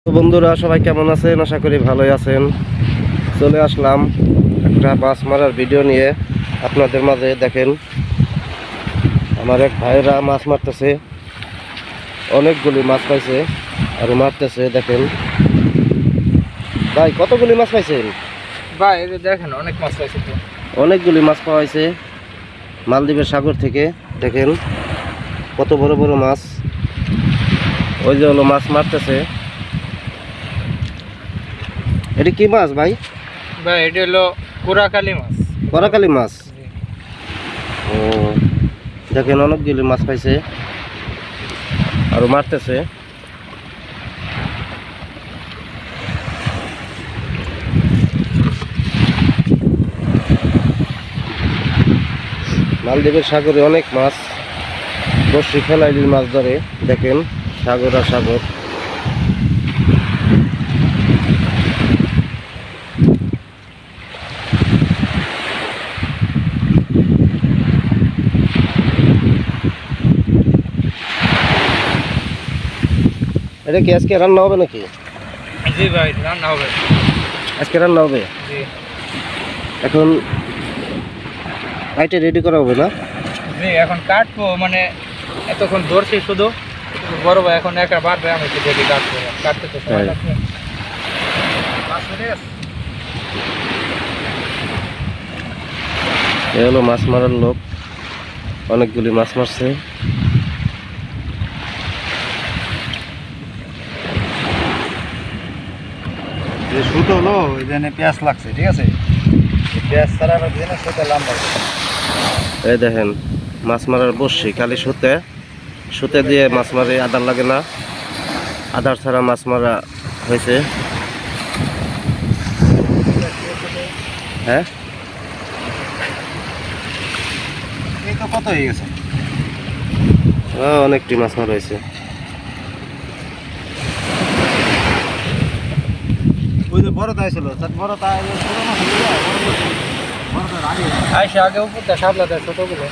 তো বন্ধুরা সবাই কেমন আছেন? আশা করি ভালোই আছেন। চলে আসলাম একটা মাছ মারার ভিডিও নিয়ে আপনাদের মাঝে। দেখেন আমার এক ভাইরা মাছ মারতেছে, অনেকগুলি মাছ পাইছে আর মারতেছে। দেখেন ভাই কতগুলি মাছ পাইছেন? ভাই এই যে দেখেন অনেক মাছ পাইছে তো। অনেকগুলি মাছ পাওয়া হয়েছে মালদ্বীপের সাগর থেকে। দেখেন কত বড় বড় মাছ। ওই যে হলো মাছ মারতেছে। এটা কি মাছ ভাই? ভাই এটা হলো কোরাকালি মাছ। করাকালি মাছ। জি। ও দেখেন অনেকগুলি মাছ পাইছে আর মারতেছে। মালদ্বীপের সাগরে অনেক মাছ, বর্ষি ফেলাইলির মাছ ধরে। দেখেন সাগর আর সাগর। এটা কি আজকে রান্না হবে নাকি? জি ভাই রান্না হবে। আজকে রান্না হবে। জি এখন আইটা রেডি করা হবে না? জি এখন কাটবো, মানে এতক্ষণ ধরছি শুধু। বড় ভাই এখন একা বাড়বে, আমি তো দেখি কাটবো, কাটতে তো সময় হ্যাঁ। লাগবে। মাছ হয়ে গেছে? এ হলো মাছ মারার লোক, অনেকগুলি মাছ মারছে। যে শুট হলো ওই জন্য পেঁয়াজ লাগছে, ঠিক আছে। পেঁয়াজ ছাড়া আবার দিন সেটা লম্বা। এই দেখেন মাছ মারার বসছি, খালি সুতে সুতে দিয়ে মাছ মারে, আদার লাগে না। আদার ছাড়া মাছ মারা হয়েছে। হ্যাঁ এই তো কত হয়ে গেছে। অনেকটি মাছ মারা হয়েছে। ওই যে বড় তাই ছিল, বড় তাই আগে উপরটা সাপলা দেয় ছোটগুলো।